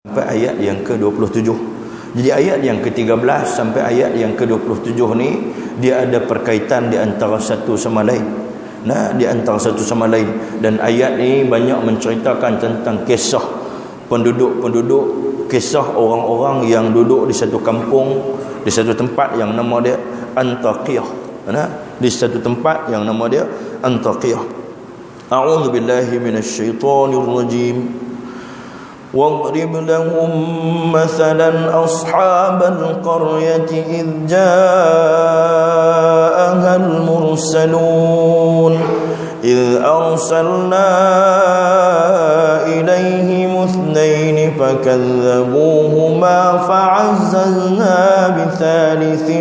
sampai ayat yang ke-27. Jadi ayat yang ke-13 sampai ayat yang ke-27 ni dia ada perkaitan di antara satu sama lain. Di antara satu sama lain, dan ayat ni banyak menceritakan tentang kisah penduduk-penduduk, kisah orang-orang yang duduk di satu kampung, di satu tempat yang nama dia Antakiyah. Di satu tempat yang nama dia Antakiyah. A'udzu billahi minasyaitonir rajim. واضرب لهم مثلا أصحاب القرية إذ جاءها المرسلون إذ أرسلنا إليهم اثنين فكذبوهما فعززنا بثالث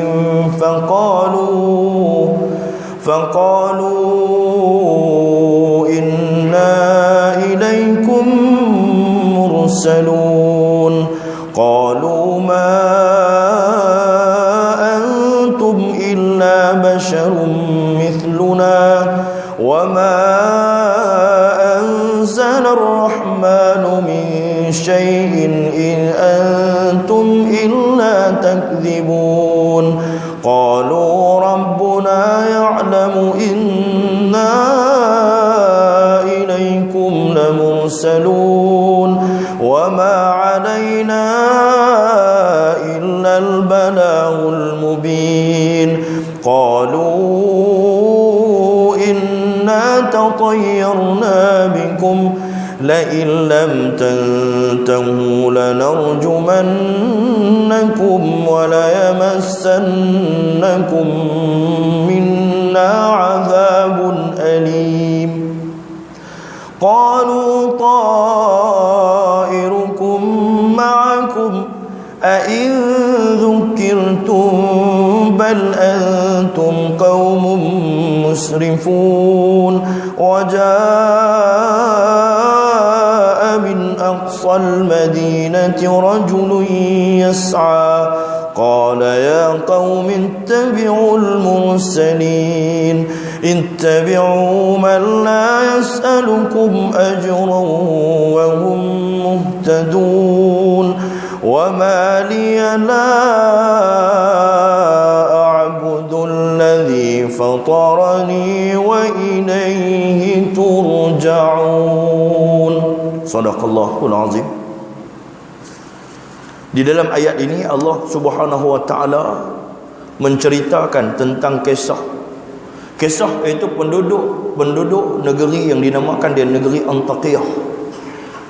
فقالوا إنا إليكم مرسلون قالوا ما أنتم إلا بشر مثلنا وما أنزل الرحمن من شيء إن أنتم إلا تكذبون قالوا ربنا يعلم إنا إليكم لمرسلون وما علينا إلا البلاغ المبين قالوا إنا تطيرنا بكم لئن لم تنتهوا لنرجمنكم وليمسنكم منا عذاب أليم قالوا طائركم معكم أئن ذكرتم بل أنتم قوم مسرفون وجاء من أقصى المدينة رجل يسعى قال يا قوم اتبعوا المرسلين اتبعوا من لا يسألكم أجرا وهم مهتدون وما لي لا أعبد الذي فطرني وإليه ترجعون. Sadaqallahul azim. Di dalam ayat ini Allah Subhanahu wa taala menceritakan tentang kisah itu penduduk negeri yang dinamakan dia negeri Antakiyah.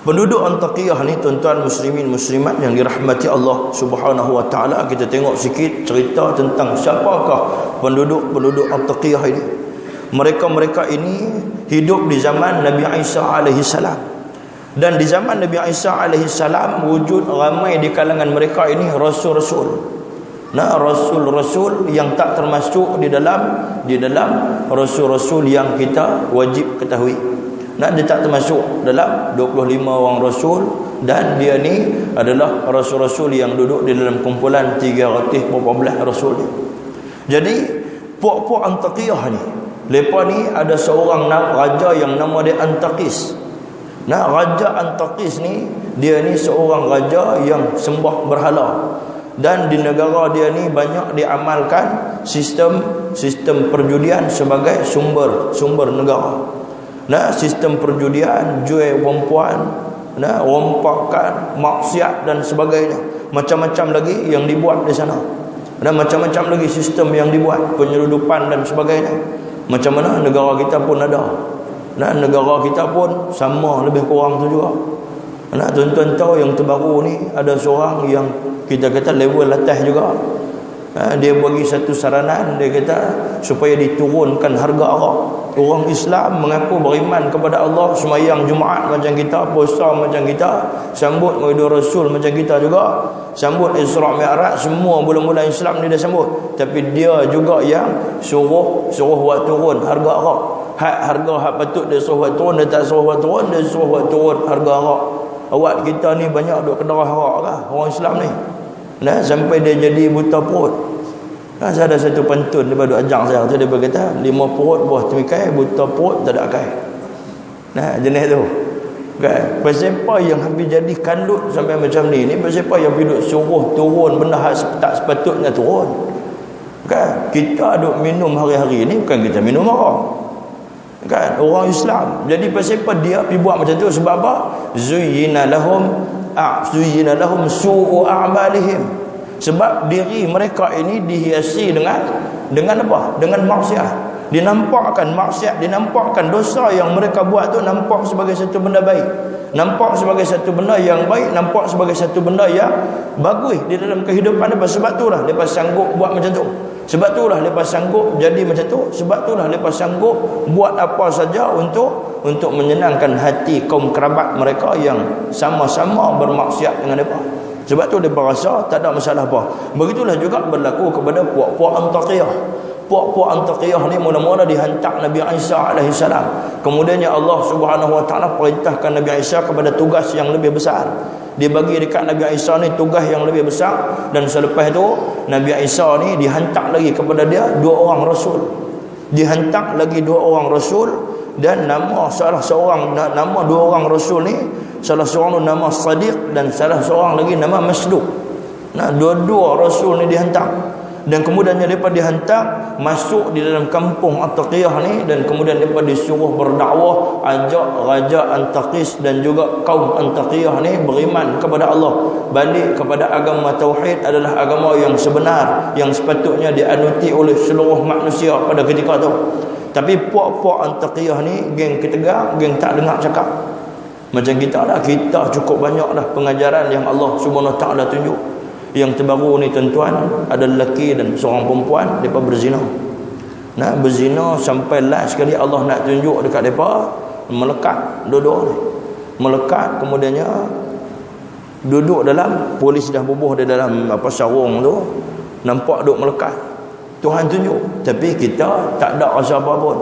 Penduduk Antakiyah ni tuan-tuan muslimin muslimat yang dirahmati Allah Subhanahu wa taala, kita tengok sikit cerita tentang siapakah penduduk Antakiyah ini. Mereka ini hidup di zaman Nabi Isa alaihi salam. Dan di zaman Nabi Isa alaihi salam wujud ramai di kalangan mereka ini rasul-rasul. Rasul-rasul yang tak termasuk di dalam rasul-rasul yang kita wajib ketahui. Dia tak termasuk dalam 25 orang rasul, dan dia ni adalah rasul-rasul yang duduk di dalam kumpulan 314 rasul ni. Jadi puak-puak Antakiyah ni, mereka ni ada seorang raja yang nama dia Antakis. Raja Antakis ni, dia ni seorang raja yang sembah berhala. Dan di negara dia ni banyak diamalkan sistem perjudian sebagai sumber negara. Sistem perjudian, jual perempuan, rompakan, maksiat dan sebagainya. Macam-macam lagi yang dibuat di sana. Macam-macam lagi sistem yang dibuat, penyeludupan dan sebagainya. Macam mana negara kita pun ada. Negara kita pun sama lebih kurang tu juga. Tuan-tuan tahu yang terbaru ni ada seorang yang kita kata level atas juga. Dia bagi satu saranan, dia kata supaya diturunkan harga arak. Orang Islam mengaku beriman kepada Allah, sembahyang Jumaat macam kita, puasa macam kita, sambut Maulid Rasul macam kita juga, sambut Isra Mi'raj, semua mula-mula Islam ni dia sambut. Tapi dia juga yang suruh buat turun harga arak. Harga hak patut dia suruh buat turun, dia tak suruh buat turun, dia suruh buat turun harga arak. Awak kita ni banyak duk kedarah arak lah orang Islam ni. Sampai dia jadi buta perut. Saya ada satu pantun dia duk ajak saya, dia berkata 5 perut buah temikai, buta perut tak ada akai. Jenis tu. Kan? Pasal apa yang habis jadi kalut sampai macam ni pasal apa yang duduk suruh turun benda tak sepatutnya turun. Kan? Kita duk minum hari-hari ni bukan kita minum haram. Kan? Orang Islam. Jadi pasal apa dia pergi buat macam tu? Sebab apa? Zuyyina lahum su'u a'malihim. Sebab diri mereka ini dihiasi dengan apa? Dengan maksiat. Dinampakkan maksiat, dinampakkan dosa yang mereka buat tu nampak sebagai satu benda baik, nampak sebagai satu benda yang baik, nampak sebagai satu benda yang bagus di dalam kehidupan mereka. Sebab itulah mereka sanggup buat macam tu. Sebab itulah mereka sanggup jadi macam tu. Sebab itulah mereka sanggup buat apa saja untuk menyenangkan hati kaum kerabat mereka yang sama-sama bermaksiat dengan mereka. Sebab tu mereka rasa tak ada masalah apa. Begitulah juga berlaku kepada puak-puak Antaqiyah. Puak-puak Antaqiyah ni mula-mula dihantar Nabi Isa AS. Kemudiannya Allah Subhanahu Wa Taala perintahkan Nabi Isa kepada tugas yang lebih besar. Dia bagi dekat Nabi Isa ni tugas yang lebih besar. Dan selepas itu Nabi Isa ni dihantar lagi kepada dia 2 orang Rasul. Dihantar lagi 2 orang Rasul. Dan nama salah seorang, nama 2 orang Rasul ni, salah seorang nama Sadiq dan salah seorang lagi nama Masduq. Nah, dua-dua Rasul ni dihantar. Dan kemudiannya mereka dihantar masuk di dalam kampung Antaqiyah ni. Dan kemudian mereka disuruh berdakwah, ajak Raja Antaqis dan juga kaum Antaqiyah ni beriman kepada Allah, balik kepada agama Tauhid adalah agama yang sebenar, yang sepatutnya dianuti oleh seluruh manusia pada ketika tu. Tapi puak-puak Antaqiyah ni, geng ketegar, geng tak dengar cakap. Macam kita dah, kita cukup banyak dah pengajaran yang Allah Subhanahu Wa Taala tunjuk. Yang terbaru ni tuan-tuan, ada lelaki dan seorang perempuan, mereka berzina. Nak berzina sampai last sekali Allah nak tunjuk dekat mereka, melekat duduk ni. Melekat, kemudiannya duduk dalam, polis dah bubuh di dalam sarung tu, nampak duduk melekat. Tuhan tunjuk, tapi kita tak ada rasa apa pun.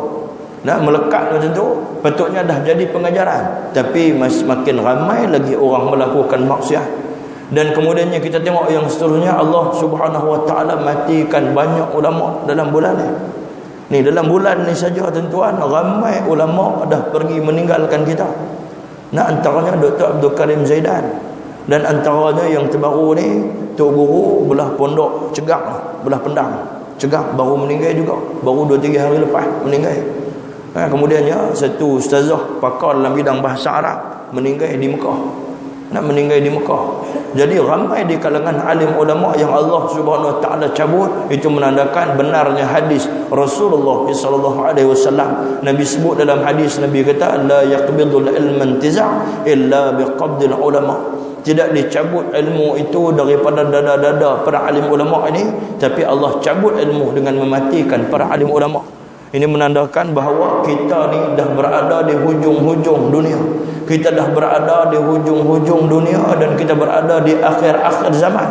Nah, melekat macam tu patutnya dah jadi pengajaran, tapi makin ramai lagi orang melakukan maksiat. Dan kemudiannya kita tengok yang seterusnya, Allah Subhanahu Wa Taala matikan banyak ulama dalam bulan ni. Ni dalam bulan ni saja tuan-tuan, ramai ulama dah pergi meninggalkan kita. Nah, antaranya Dr. Abdul Karim Zaidan, dan antaranya yang terbaru ni Tok Guru belah pondok Cegak, belah Pendang Cegak, baru meninggal juga, baru 2-3 hari lepas meninggal. Kemudiannya satu ustazah pakar dalam bidang bahasa Arab meninggal di Mekah. Nak meninggal di Mekah. Jadi ramai di kalangan alim ulama yang Allah Subhanahu Wa Taala cabut. Itu menandakan benarnya hadis Rasulullah SAW. Nabi sebut dalam hadis, Nabi kata la yaqbidul ilma intiza' illa biqabdil ulama. Tidak dicabut ilmu itu daripada dada-dada para alim ulama ini, tapi Allah cabut ilmu dengan mematikan para alim ulama. Ini menandakan bahawa kita ni dah berada di hujung-hujung dunia. Kita dah berada di hujung-hujung dunia dan kita berada di akhir-akhir zaman.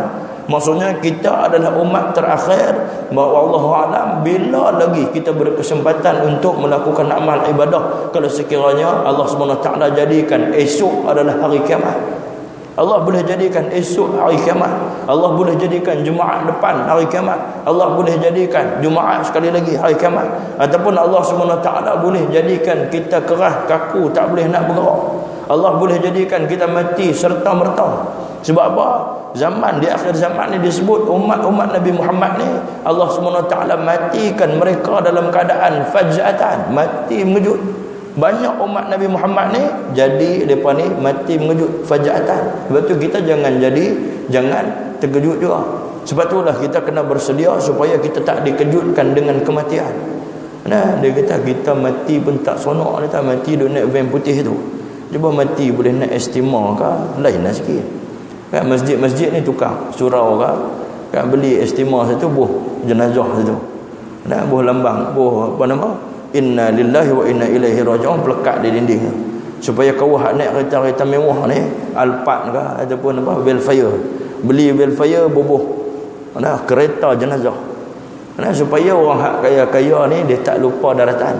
Maksudnya kita adalah umat terakhir. Bahawa Allah Alam, bila lagi kita berkesempatan untuk melakukan amal ibadah kalau sekiranya Allah SWT jadikan esok adalah hari kiamat. Allah boleh jadikan esok hari kiamat. Allah boleh jadikan Jumaat depan hari kiamat. Allah boleh jadikan Jumaat sekali lagi hari kiamat. Ataupun Allah SWT boleh jadikan kita keras kaku, tak boleh nak bergerak. Allah boleh jadikan kita mati serta-merta. Sebab apa? Zaman, di akhir zaman ni disebut umat-umat Nabi Muhammad ni, Allah SWT matikan mereka dalam keadaan faj'atan, mati mengejut. Banyak umat Nabi Muhammad ni jadi depa ni mati mengejut, faja'atan. Sebab tu kita jangan terkejut juga. Sebab itulah kita kena bersedia supaya kita tak dikejutkan dengan kematian. Nah, dia kata kita mati pun tak sonok, dia tak mati duk naik van putih tu. Cuba mati boleh naik estima ke, lainlah sikit. Kan masjid-masjid ni tukar surau ke, kan beli estima satu buh jenazah satu. Nah, buh lambang, buh apa nama? Inna lillahi wa inna ilaihi raji'un, pelekat di dinding supaya kau hak naik kereta-kereta mewah ni, Alphard ke ataupun apa, Velfire, beli Velfire bubuh nah kereta jenazah. Nah, supaya orang hak kaya-kaya ni dia tak lupa daratan,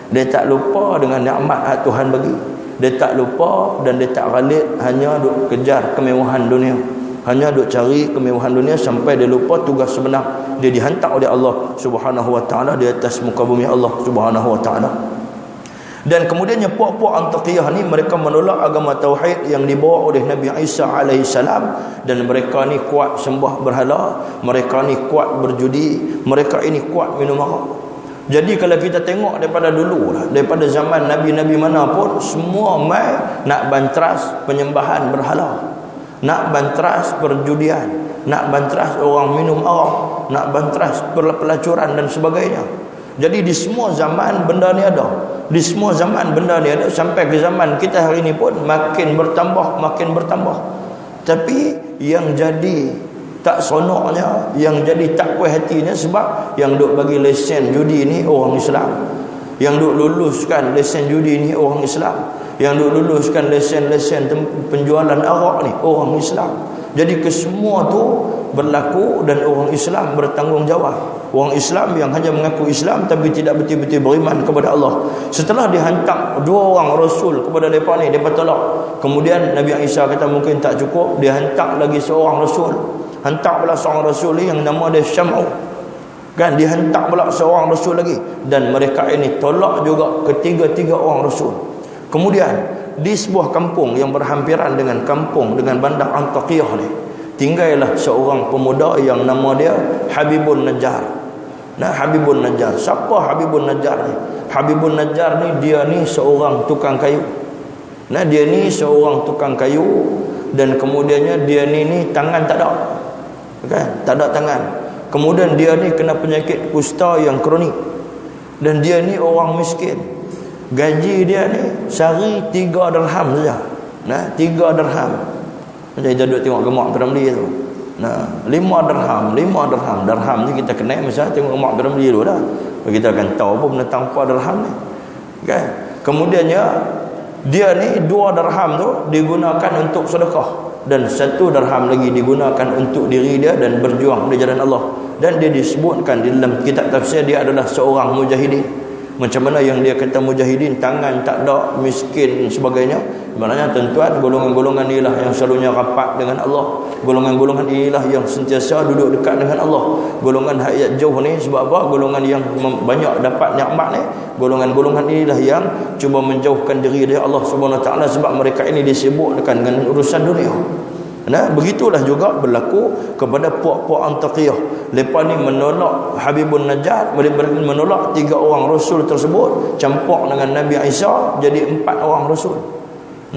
dia tak lupa dengan nikmat hak Tuhan bagi, dia tak lupa dan dia tak ghalit hanya duk kejar kemewahan dunia, hanya duk cari kemewahan dunia sampai dia lupa tugas sebenar dia dihantar oleh Allah Subhanahu Wa Taala di atas muka bumi Allah Subhanahu Wa Taala. Dan kemudiannya puak-puak Antakiyah ni mereka menolak agama tauhid yang dibawa oleh Nabi Isa alaihissalam, dan mereka ni kuat sembah berhala, mereka ni kuat berjudi, mereka ini kuat minum arak. Jadi kalau kita tengok daripada dulu lah, daripada zaman Nabi-Nabi mana pun, semua mai nak bantras penyembahan berhala, nak bantras perjudian, nak bantras orang minum arak, nak bantras pelacuran dan sebagainya. Jadi di semua zaman benda ni ada. Di semua zaman benda ni ada, sampai ke zaman kita hari ni pun makin bertambah, makin bertambah. Tapi yang jadi tak sonoknya, yang jadi tak puas hatinya, sebab yang duk bagi lesen judi ni orang Islam, yang duk luluskan lesen judi ni orang Islam, yang duk luluskan lesen-lesen penjualan arak ni orang Islam. Jadi kesemua tu berlaku dan orang Islam bertanggungjawab. Orang Islam yang hanya mengaku Islam tapi tidak betul-betul beriman kepada Allah. Setelah dihantar 2 orang Rasul kepada mereka ni, mereka tolak. Kemudian Nabi Isa kata mungkin tak cukup, dia hantar lagi seorang Rasul. Hantar pula seorang Rasul yang nama dia Syam'u. Kan, dihantar pula seorang Rasul lagi. Dan mereka ini tolak juga ketiga-tiga orang Rasul. Kemudian di sebuah kampung yang berhampiran dengan bandar Antakiyah ni, tinggallah seorang pemuda yang nama dia Habibun Najjar. Nah, Habibun Najjar. Siapa Habibun Najjar ni? Habibun Najjar ni, dia ni seorang tukang kayu. Nah, dia ni seorang tukang kayu, dan kemudiannya dia ni tangan tak ada. Kan? Tak ada tangan. Kemudian dia ni kena penyakit kusta yang kronik. Dan dia ni orang miskin. Gaji dia ni sehari 3 dirham saja. Nah, 3 dirham. Macam kita duduk tengok gemak Piramli tu. Nah, 5 dirham. Dirham ni kita kena masa tengok gemak Piramli dulu dah. Kita akan tahu apa benda tanpa dirham ni. Kan? Kemudiannya dia ni 2 dirham tu digunakan untuk sedekah, dan 1 dirham lagi digunakan untuk diri dia dan berjuang di jalan Allah. Dan dia disebutkan di dalam kitab tafsir dia adalah seorang mujahidin. Macam mana yang dia kata mujahidin, tangan tak ada, miskin sebagainya. Maknanya tuan-tuan, golongan-golongan inilah yang selalunya rapat dengan Allah. Golongan-golongan inilah yang sentiasa duduk dekat dengan Allah. Golongan hayat jauh ni sebab apa? Golongan yang banyak dapat nikmat ni, golongan-golongan inilah yang cuba menjauhkan diri dari Allah Subhanahu Wa Taala, sebab mereka ini disibukkan dengan urusan dunia. Nah, begitulah juga berlaku kepada puak-puak Antakiyah. Mereka ni menolak Habibun Najjar, mereka menolak 3 orang Rasul tersebut, campur dengan Nabi Isa jadi 4 orang Rasul.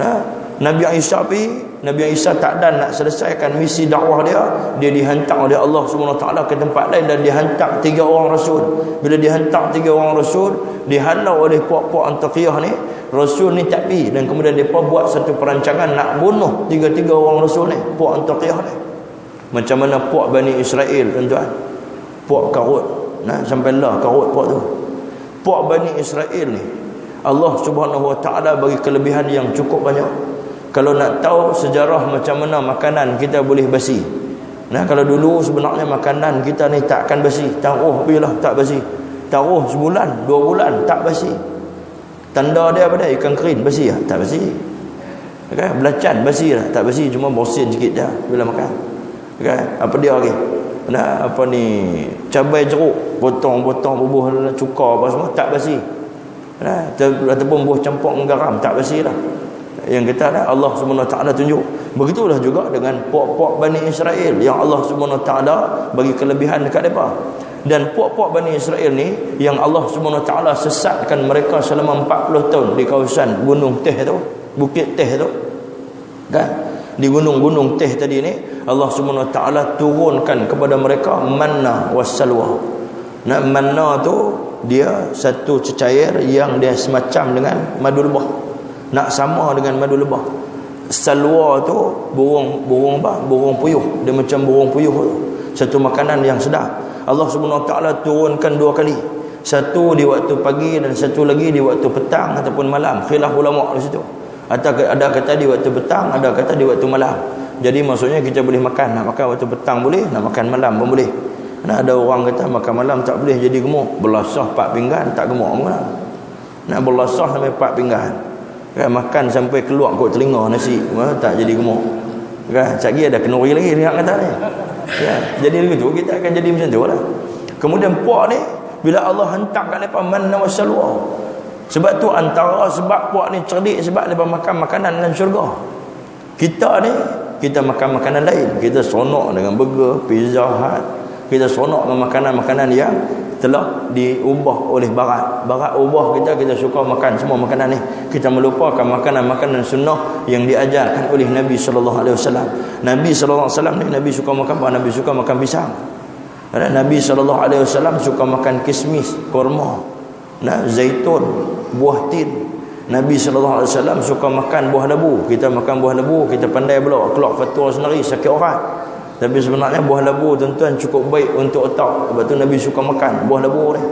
Nah, Nabi Isa tak ada nak selesaikan misi dakwah dia, dia dihantar oleh Allah SWT ke tempat lain, dan dihantar 3 orang Rasul. Bila dihantar 3 orang Rasul, dihalau oleh puak-puak Antakiyah ni, Rasul ni tak pergi, dan kemudian mereka buat satu perancangan nak bunuh 3 orang Rasul ni, puak Antakiyah ni. Macam mana puak Bani Israel, tuan-tuan, puak Karut. Nah, sampailah Karut puak tu. Puak Bani Israel ni, Allah Subhanahu Wa Taala bagi kelebihan yang cukup banyak. Kalau nak tahu sejarah macam mana makanan kita boleh basi. Nah, kalau dulu sebenarnya makanan kita ni takkan basi. Taruh bilah tak basi. Taruh sebulan, 2 bulan tak basi. Tanda dia apa dia? Ikan kerin basi lah? Tak basi. Okay? Belacan basi lah? Tak basi, cuma bosin sikit je bila makan. Okay? Apa dia lagi? Nah, apa ni? Cabai jeruk, potong-potong bubuh cuka apa semua, tak basi. Nah, ataupun buah campur dengan garam, tak basi lah. Yang kita ada Allah Subhanahu Wa Taala tunjuk. Begitulah juga dengan puak-puak Bani Israel yang Allah Subhanahu Wa Taala bagi kelebihan dekat mereka. Dan puak-puak Bani Israel ni yang Allah Subhanahu Wa Taala sesatkan mereka selama 40 tahun di kawasan Gunung Teh tu, Bukit Teh tu. Kan? Di gunung-gunung Teh tadi ni Allah Subhanahu Wa Taala turunkan kepada mereka manna wassalwa. Nah, manna tu dia satu cecair yang dia semacam dengan madu lebah. Nak sama dengan madu lebah. Salwa tu burung puyuh. Dia macam burung puyuh tu. Satu makanan yang sedap. Allah Subhanahu Wa Taala turunkan 2 kali. Satu di waktu pagi dan satu lagi di waktu petang ataupun malam. Khilaf ulama di situ. Ada kata di waktu petang, ada kata di waktu malam. Jadi maksudnya kita boleh makan. Nak makan waktu petang boleh, nak makan malam pun boleh. Nah, ada orang kata makan malam tak boleh jadi gemuk. Belasah 4 pinggan tak gemuk mana. Nak belasah sampai 4 pinggan. Kan, makan sampai keluar kot telinga nasi, tak jadi gemuk. Kan, lagi ada kenuri lagi dia kata ni. Ya, jadi begitu kita akan jadi macam tu lah. Kemudian puak ni bila Allah hantar kat depan manna wassalwa, Sebab tu antara sebab puak ni cerdik sebab mereka makan makanan dalam syurga. Kita ni kita makan makanan lain. Kita seronok dengan burger, pizza hut. Kita seronok dengan makanan-makanan yang telah diubah oleh barat. Barat ubah kita suka makan semua makanan ni. Kita melupakan makanan-makanan sunnah yang diajarkan oleh Nabi sallallahu alaihi wasallam. Nabi sallallahu alaihi wasallam ni Nabi suka makan apa? Nabi suka makan pisang. Nabi sallallahu alaihi wasallam suka makan kismis, kurma, zaitun, buah tin. Nabi sallallahu alaihi wasallam suka makan buah labu. Kita makan buah labu, kita pandai pula keluar fatwa sendiri sakit urat. Tapi sebenarnya buah labu tuan-tuan cukup baik untuk otak. Sebab tu Nabi suka makan buah labu ni.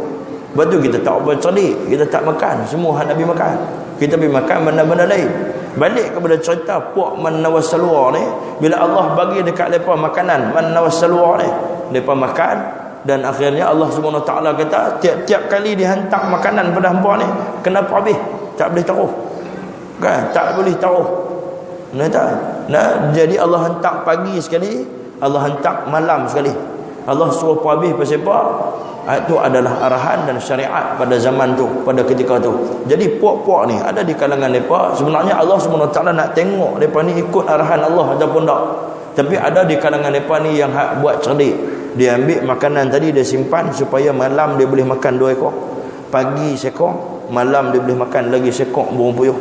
Sebab tu kita tak apa cerdik, kita tak makan semua yang Nabi makan. Kita pergi makan benda-benda lain. Balik kepada cerita puak man nawassalwa ni, bila Allah bagi dekat depa makanan man nawassalwa ni, depa makan dan akhirnya Allah Subhanahu taala kata tiap-tiap kali dihantar makanan pada hangpa ni, kenapa habis? Tak boleh taruh. Kan? Tak boleh taruh. Jadi Allah hantar pagi sekali, Allah hantar malam sekali. Allah suruh habis pasal apa? Itu adalah arahan dan syariat pada zaman tu, pada ketika tu. Jadi puak-puak ni ada di kalangan mereka. Sebenarnya Allah SWT nak tengok mereka ni ikut arahan Allah ataupun tak. Tapi ada di kalangan mereka ni yang buat cerdik. Dia ambil makanan tadi, dia simpan supaya malam dia boleh makan 2 ekor. Pagi sekor, malam dia boleh makan lagi sekor burung puyuh.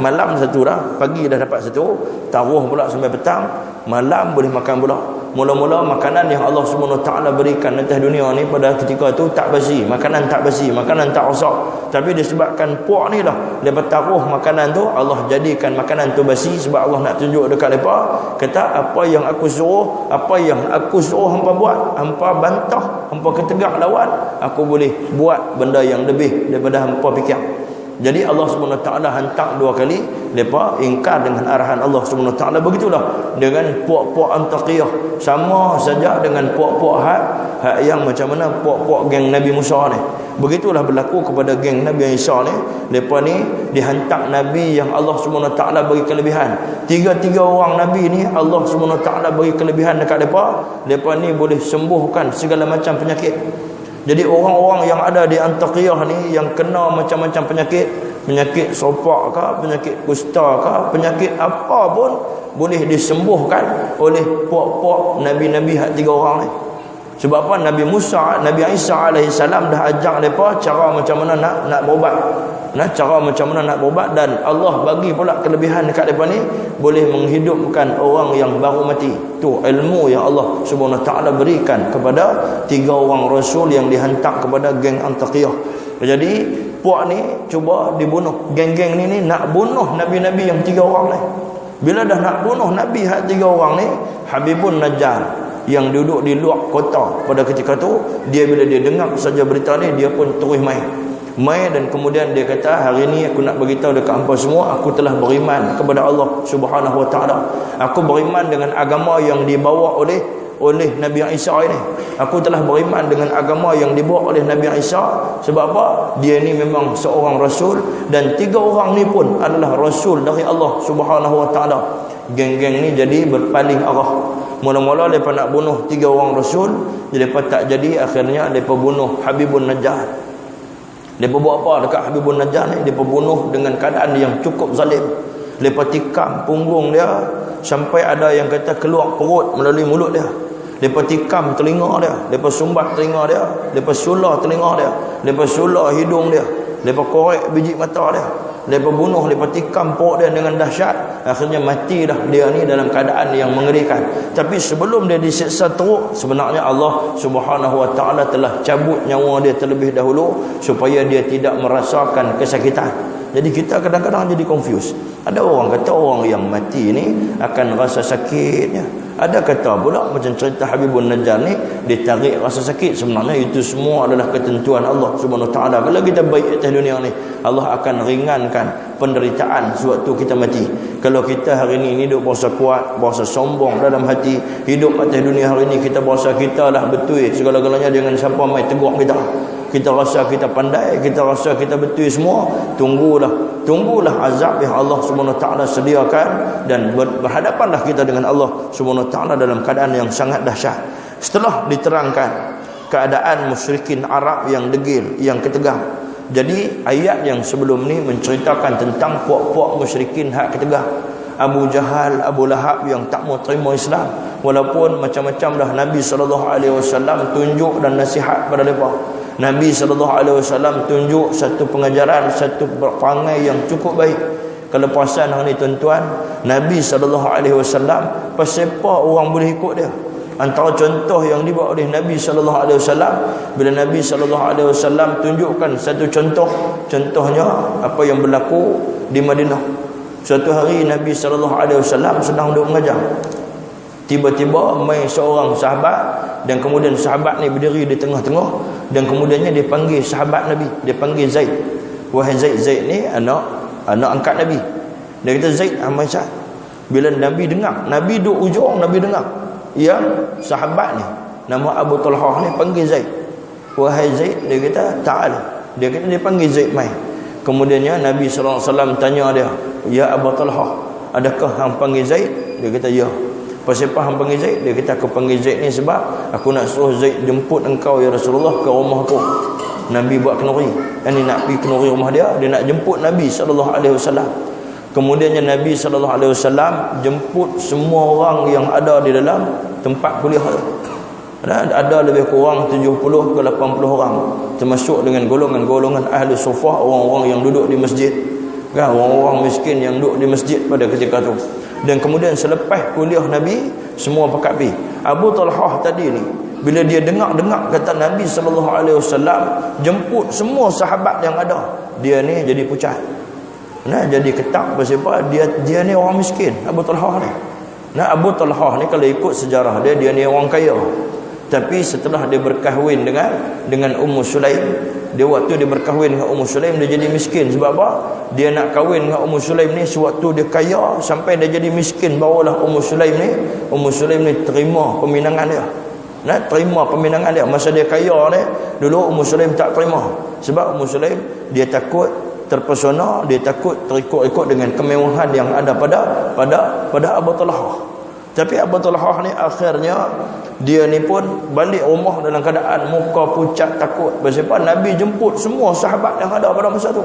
Malam satu dah, pagi dah dapat satu, taruh pula sampai petang, malam boleh makan pula. Mula-mula makanan yang Allah SWT berikan atas dunia ni pada ketika tu tak basi, makanan tak basi, makanan tak rosak. Tapi disebabkan puak ni lah, mereka taruh makanan tu, Allah jadikan makanan tu basi. Sebab Allah nak tunjuk dekat mereka, kata apa yang aku suruh hampa buat, hampa bantah, hampa ketegak lawan, aku boleh buat benda yang lebih daripada hampa fikir. Jadi Allah SWT hantar 2 kali, mereka ingkar dengan arahan Allah SWT. Begitulah dengan puak-puak Antaqiyah, sama saja dengan puak-puak hak yang macam mana puak-puak geng Nabi Musa ni. Begitulah berlaku kepada geng Nabi Isa ni. Mereka ni dihantar Nabi yang Allah SWT bagi kelebihan. 3 orang Nabi ni Allah SWT bagi kelebihan dekat mereka. Mereka ni boleh sembuhkan segala macam penyakit. Jadi orang-orang yang ada di Antaqiyah ni yang kena macam-macam penyakit sopak ke, penyakit kusta ke, penyakit apa pun boleh disembuhkan oleh puak-puak Nabi-Nabi hak 3 orang ni. Sebab apa? Nabi Isa AS dah ajak mereka cara macam mana nak berubat. Cara macam mana nak berubat, dan Allah bagi pula kelebihan dekat mereka ni, boleh menghidupkan orang yang baru mati. Tu ilmu yang Allah SWT berikan kepada 3 orang Rasul yang dihantar kepada geng Antaqiyah. Jadi puak ni cuba dibunuh. Geng-geng ni nak bunuh Nabi-Nabi yang 3 orang ni. Bila dah nak bunuh Nabi hak 3 orang ni, Habibun Najjar yang duduk di luar kota pada ketika tu, dia bila dia dengar saja berita ni, dia pun terus main dan kemudian dia kata, hari ni aku nak beritahu dekat hangpa semua, aku telah beriman kepada Allah Subhanahu Wa Taala. Aku beriman dengan agama yang dibawa oleh Nabi Isa ini. Aku telah beriman dengan agama yang dibawa oleh Nabi Isa. Sebab apa? Dia ni memang seorang rasul, dan 3 orang ni pun adalah rasul dari Allah Subhanahu Wa Taala. Geng-geng ni jadi berpaling arah. Mula-mula mereka nak bunuh 3 orang rasul, jadi mereka tak jadi. Akhirnya mereka bunuh Habibun Najjar. Mereka buat apa dekat Habibun Najjar ni? Mereka bunuh dengan keadaan yang cukup zalim. Mereka tikam punggung dia sampai ada yang kata keluar perut melalui mulut dia. Mereka tikam telinga dia, mereka sumbat telinga dia, mereka sulah telinga dia, mereka sulah hidung dia, mereka korek biji mata dia. Mereka bunuh, mereka tikam perut dia dengan dahsyat. Akhirnya mati dah dia ni dalam keadaan yang mengerikan. Tapi sebelum dia disiksa teruk, sebenarnya Allah Subhanahu Wa Taala telah cabut nyawa dia terlebih dahulu supaya dia tidak merasakan kesakitan. Jadi kita kadang-kadang jadi confused. Ada orang kata orang yang mati ni akan rasa sakitnya. Ada kata pula macam cerita Habibun Najjar ni, dia tarik rasa sakit. Sebenarnya itu semua adalah ketentuan Allah Subhanahu Wa Taala. Kalau kita baik atas dunia ni, Allah akan ringankan penderitaan sewaktu kita mati. Kalau kita hari ni hidup berasa kuat, berasa sombong dalam hati, hidup atas dunia hari ni kita berasa kita lah betul segala-galanya, dengan siapa mai tegur kita. Kita rasa kita pandai, kita rasa kita betul semua. Tunggulah azab yang Allah Subhanahu Wa Taala sediakan, dan berhadapanlah kita dengan Allah Subhanahu Wa Taala dalam keadaan yang sangat dahsyat. Setelah diterangkan keadaan musyrikin Arab yang degil, yang ketegang, Jadi ayat yang sebelum ni menceritakan tentang puak-puak musyrikin hak ketegah. Abu Jahal, Abu Lahab yang tak mau terima Islam, walaupun macam-macam dah Nabi SAW tunjuk dan nasihat pada mereka. Nabi SAW tunjuk satu pengajaran, satu perangai yang cukup baik. Kalau perasan hari ni tuan-tuan, Nabi SAW pasal apa orang boleh ikut dia? Antara contoh yang dibawa oleh Nabi SAW, bila Nabi SAW tunjukkan satu contohnya apa yang berlaku di Madinah. Suatu hari Nabi SAW sedang duduk mengajar. Tiba-tiba mai seorang sahabat, dan kemudian sahabat ni berdiri di tengah-tengah, dan kemudiannya dia panggil sahabat Nabi, dia panggil Zaid. Wahai Zaid. Zaid ni anak angkat Nabi. Dia kata, Zaid Ahmad. Bila Nabi dengar, Nabi duduk ujung, Nabi dengar yang sahabat ni nama Abu Talhah ni panggil Zaid. Wahai Zaid, dia kata ta'al. Dia kata dia panggil Zaid mai. Kemudiannya Nabi SAW tanya dia, ya Abu Talhah, adakah hang panggil Zaid? Dia kata ya. Pasal apa hang panggil Zaid? Dia kata aku panggil Zaid ni sebab aku nak suruh Zaid jemput engkau ya Rasulullah ke rumah aku. Nabi buat kenuri, ini nak pergi kenuri rumah dia nak jemput Nabi SAW. Kemudiannya Nabi SAW jemput semua orang yang ada di dalam tempat kuliah tu. Ada lebih kurang 70 ke 80 orang, termasuk dengan golongan-golongan ahli sufah, orang-orang yang duduk di masjid, kan, orang-orang miskin yang duduk di masjid pada ketika tu. Dan kemudian selepas kuliah Nabi, semua pakat pergi. Abu Talhah tadi ni, bila dia dengar kata Nabi SAW jemput semua sahabat yang ada, dia ni jadi pucat. Jadi ketak. Pasal apa? Dia ni orang miskin, Abu Talhah ni. Abu Talhah ni kalau ikut sejarah dia ni orang kaya. Tapi setelah dia berkahwin dengan Ummu Sulaim, dia waktu dia berkahwin dengan Ummu Sulaim, dia jadi miskin. Sebab apa? Dia nak kahwin dengan Ummu Sulaim ni sewaktu dia kaya, sampai dia jadi miskin. Barulah Ummu Sulaim ni terima peminangan dia. Terima peminangan dia. Masa dia kaya ni, dulu Ummu Sulaim tak terima. Sebab Ummu Sulaim dia takut terpesona, dia takut terikut-ikut dengan kemewahan yang ada pada Abu Talhah. Tapi Abu Talhah ni akhirnya dia ni pun balik rumah dalam keadaan muka pucat takut. Pasal apa? Nabi jemput semua sahabat yang ada pada masa tu.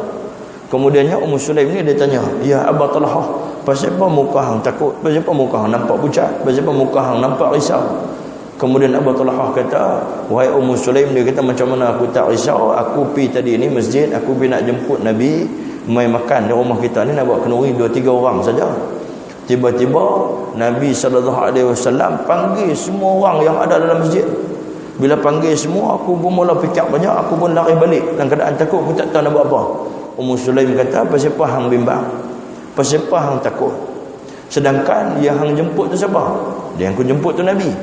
Kemudiannya Ummu Sulaim ni dia tanya, ya Abu Talhah, pasal apa muka hang takut? Pasal apa muka hang nampak pucat? Pasal apa muka hang nampak risau? Kemudian Abu Talhah kata, wahai Ummu Sulaim, dia kata macam mana aku tak risau? Aku pergi tadi ni masjid, aku pergi nak jemput Nabi mai makan di rumah kita ni, nak buat kenduri 2-3 orang saja. Tiba-tiba Nabi SAW panggil semua orang yang ada dalam masjid. Bila panggil semua, aku pun mula fikir banyak, aku pun lari balik dalam keadaan takut, aku tak tahu nak buat apa. Ummu Sulaim kata, pasal apa hang bimbang? Pasal apa hang takut? Sedangkan yang hang jemput tu siapa? Yang aku jemput tu Nabi.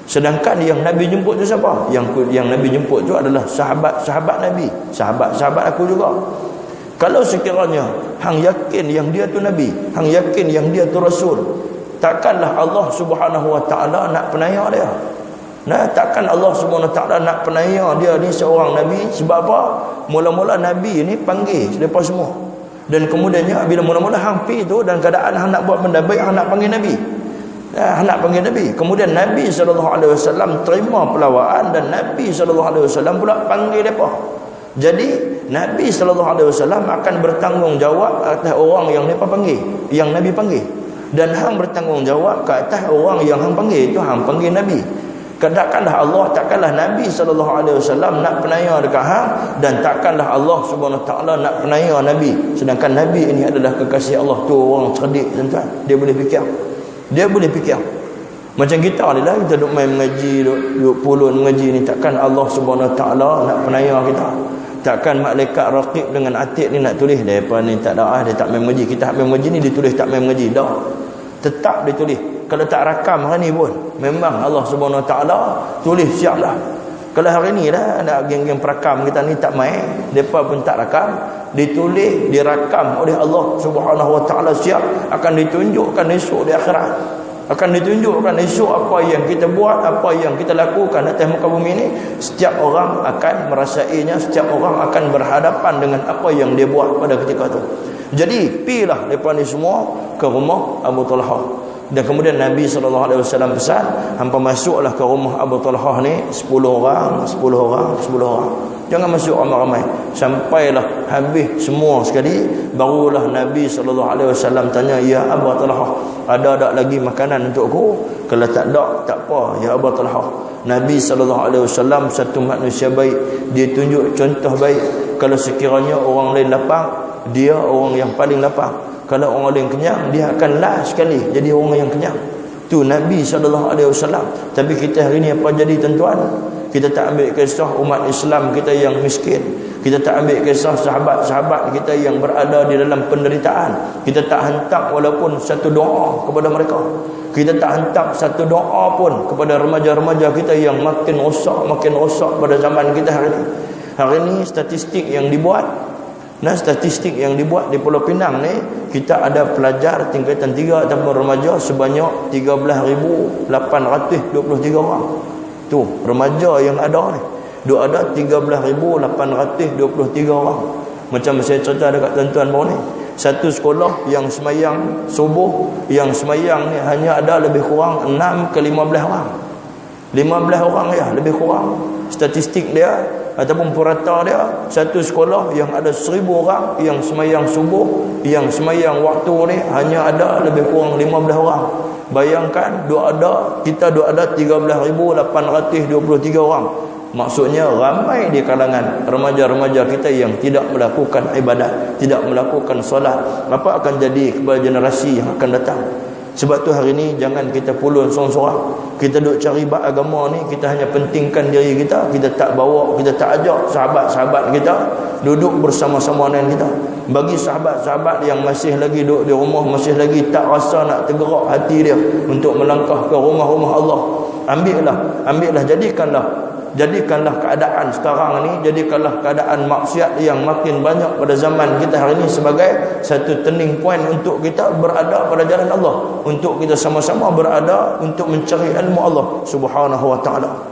Sedangkan yang Nabi jemput tu siapa? Yang Nabi jemput tu adalah sahabat-sahabat Nabi, sahabat-sahabat aku juga. Kalau sekiranya hang yakin yang dia tu Nabi, hang yakin yang dia tu Rasul, takkanlah Allah Subhanahu Wa Taala nak penaya dia. Takkan Allah Subhanahu Wa Taala nak penaya dia ni seorang Nabi. Sebab apa? Mula-mula Nabi ni panggil mereka semua, dan kemudiannya bila mula-mula hang pi tu dan keadaan hang nak buat benda baik, hang nak panggil Nabi. Nak panggil Nabi. Kemudian Nabi SAW terima pelawaan, dan Nabi SAW pula panggil mereka. Jadi Nabi SAW akan bertanggungjawab atas orang yang mereka panggil, yang Nabi panggil. Dan hang bertanggungjawab ke atas orang yang hang panggil. Itu hang panggil Nabi. Takkanlah Allah, takkanlah Nabi SAW nak penaya dekat hang, dan takkanlah Allah SWT nak penaya Nabi. Sedangkan Nabi ini adalah kekasih Allah. Tu orang cerdik, tuan-tuan. Dia boleh fikir. Dia boleh fikir. Macam kita ni lah, kita duduk main mengaji, duduk pulun mengaji ni, takkan Allah SWT nak penaya kita. Takkan malaikat raqib dengan atid ni nak tulis depa ni tak ada dia tak main mengaji, kita main mengaji ni ditulis tak main mengaji dah. Tetap ditulis. Kalau tak rakam hari ni pun memang Allah SWT tulis siap dah. Kalau hari ni dah ada geng-geng perakam kita ni tak main, depa pun tak rakam, ditulis, dirakam oleh Allah Subhanahu Wa Taala, siap akan ditunjukkan esok di akhirat. Akan ditunjukkan esok apa yang kita buat, apa yang kita lakukan atas muka bumi ini. Setiap orang akan merasainya, setiap orang akan berhadapan dengan apa yang dia buat pada ketika itu. Jadi pilah mereka ni semua ke rumah Abu Talhah. Dan kemudian Nabi SAW pesan, hampa masuklah ke rumah Abu Talhah ni 10 orang. Jangan masuk ramai-ramai. Sampailah habis semua sekali, barulah Nabi SAW tanya, ya Aba Talhah, ada tak lagi makanan untukku? Kalau tak ada, tak apa ya Aba Talhah. Nabi SAW satu manusia baik, dia tunjuk contoh baik. Kalau sekiranya orang lain lapar, dia orang yang paling lapar. Kalau orang lain kenyang, dia akan last sekali jadi orang yang kenyang. Tu Nabi SAW. Tapi kita hari ni apa jadi tuan-tuan? Kita tak ambil kisah umat Islam kita yang miskin. Kita tak ambil kisah sahabat-sahabat kita yang berada di dalam penderitaan. Kita tak hantar walaupun satu doa kepada mereka. Kita tak hantar satu doa pun kepada remaja-remaja kita yang makin rosak pada zaman kita hari ini. Hari ini statistik yang dibuat, statistik yang dibuat di Pulau Pinang ni, kita ada pelajar tingkatan 3 ataupun remaja sebanyak 13,823 orang. Tu remaja yang ada ni. Dia ada 13,823 orang. Macam saya cerita dekat tuan-tuan baru ni. Satu sekolah yang semayang subuh, yang semayang ni hanya ada lebih kurang 6 ke 15 orang. 15 orang ya, lebih kurang. Statistik dia ataupun purata dia, satu sekolah yang ada 1,000 orang yang semayang subuh, yang semayang waktu ni hanya ada lebih kurang 15 orang. Bayangkan kita ada 13,823 orang. Maksudnya ramai di kalangan remaja-remaja kita yang tidak melakukan ibadat, tidak melakukan solat. Apa akan jadi kepada generasi yang akan datang? Sebab tu hari ni jangan kita pulun sorang-sorang. Kita duk cari bab agama ni, kita hanya pentingkan diri kita. Kita tak bawa, kita tak ajak sahabat-sahabat kita duduk bersama-sama dengan kita. Bagi sahabat-sahabat yang masih lagi duduk di rumah, masih lagi tak rasa nak tergerak hati dia untuk melangkah ke rumah-rumah Allah, ambillah, jadikanlah keadaan sekarang ni, jadikanlah keadaan maksiat yang makin banyak pada zaman kita hari ini sebagai satu turning point untuk kita berada pada jalan Allah, untuk kita sama-sama berada untuk mencari ilmu Allah Subhanahu wa taala.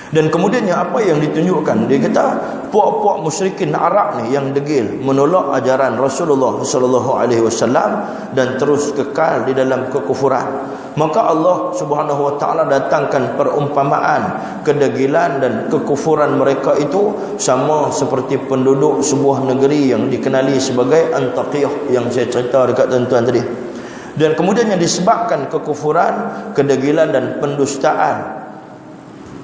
Dan kemudiannya apa yang ditunjukkan, dia kata puak-puak musyrikin Arab ni yang degil menolak ajaran Rasulullah sallallahu alaihi wasallam dan terus kekal di dalam kekufuran. Maka Allah Subhanahu wa taala datangkan perumpamaan kedegilan dan kekufuran mereka itu sama seperti penduduk sebuah negeri yang dikenali sebagai Antakiyah yang saya cerita dekat tuan-tuan tadi. Dan kemudiannya disebabkan kekufuran, kedegilan dan pendustaan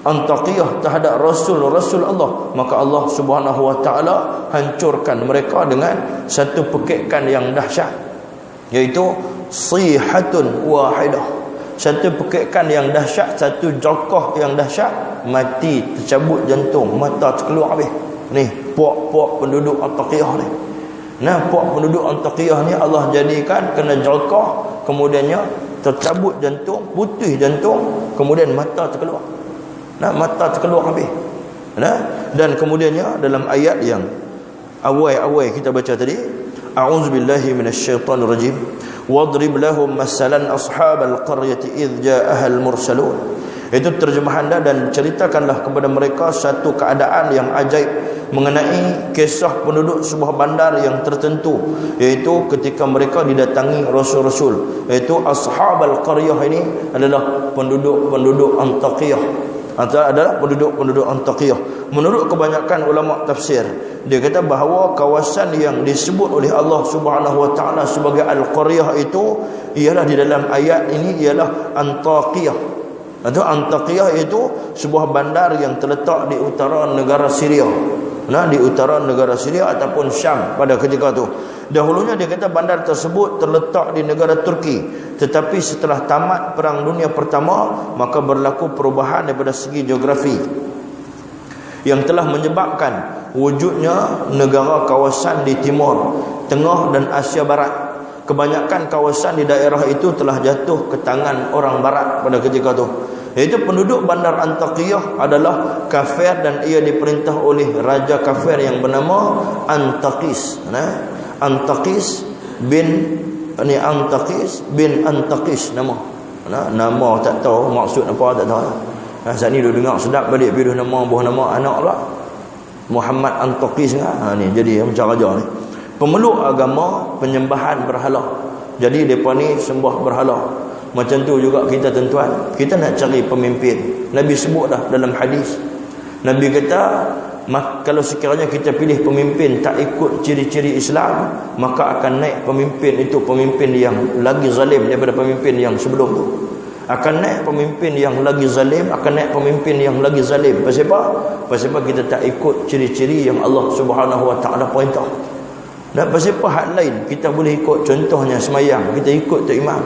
Antakiyah terhadap Rasul Allah, maka Allah Subhanahu wa taala hancurkan mereka dengan satu pekikan yang dahsyat, iaitu sihatun wahidah. Satu pekikan yang dahsyat, satu jokah yang dahsyat, mati, tercabut jantung, mata terkeluar habis. Ni puak-puak penduduk Antakiyah ni. Puak penduduk Antakiyah ni Allah jadikan kena jokah, kemudiannya tercabut jantung, putih jantung, kemudian mata terkeluar. Mata terkeluar habis. Dan kemudiannya dalam ayat yang awal kita baca tadi, a'udzubillahi minasyaitonir rajim, wadrib lahum masalan ashabal qaryati idh ja'aha al-mursalun. Itu terjemahan dan ceritakanlah kepada mereka satu keadaan yang ajaib mengenai kisah penduduk sebuah bandar yang tertentu, iaitu ketika mereka didatangi rasul-rasul, iaitu ashabal qaryah ini adalah penduduk Antakiyah, adalah penduduk Antakiyah. Menurut kebanyakan ulama tafsir, dia kata bahawa kawasan yang disebut oleh Allah Subhanahu wa taala sebagai Al-Qaryah itu ialah di dalam ayat ini ialah Antakiyah. Atau Antakiyah itu sebuah bandar yang terletak di utara negara Syria. Di utara negara Syria ataupun Syam pada ketika itu. Dahulunya dia kata bandar tersebut terletak di negara Turki, tetapi setelah tamat Perang Dunia Pertama, maka berlaku perubahan daripada segi geografi yang telah menyebabkan wujudnya negara kawasan di timur, tengah dan Asia Barat. Kebanyakan kawasan di daerah itu telah jatuh ke tangan orang barat pada ketika itu. Iaitu penduduk bandar Antakiyah adalah kafir dan ia diperintah oleh raja kafir yang bernama Antakis. Antakis bin Antakis nama. Nama tak tahu maksud apa, tak tahu. Saat ni dia dengar sedap balik pilih buah nama anak pula. Muhammad Antakis ni jadi macam raja ni. Pemeluk agama penyembahan berhala. Jadi depa ni sembah berhala. Macam tu juga kita tuan-tuan, kita nak cari pemimpin. Nabi sebut dah dalam hadis. Nabi kata Kalau sekiranya kita pilih pemimpin tak ikut ciri-ciri Islam, maka akan naik pemimpin itu pemimpin yang lagi zalim daripada pemimpin yang sebelum tu. Akan naik pemimpin yang lagi zalim, akan naik pemimpin yang lagi zalim. Pasal apa? Pasal apa kita tak ikut ciri-ciri yang Allah Subhanahu Wa Taala perintah. Dan pasal apa hak lain kita boleh ikut, contohnya semayang, kita ikut tok imam.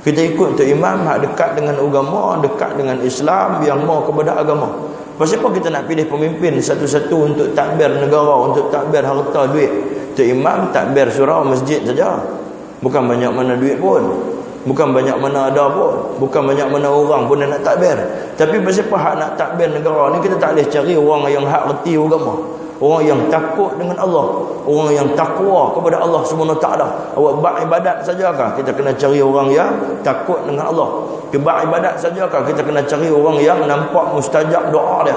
Kita ikut tok imam hak dekat dengan agama, dekat dengan Islam, yang mau kepada agama. Pasal apa kita nak pilih pemimpin satu-satu untuk takbir negara, untuk takbir harta duit? Tok imam takbir surau masjid saja. Bukan banyak mana duit pun. Bukan banyak mana ada pun. Bukan banyak mana orang pun nak takbir. Tapi pasal apa hak nak takbir negara ni kita tak boleh cari orang yang hak reti agama. Orang yang takut dengan Allah, orang yang takwa kepada Allah Subhanahu Wa Taala. Awak buat ibadat sajakah kita kena cari orang yang takut dengan Allah? Buat ibadat sajakah kita kena cari orang yang nampak mustajab doa dia?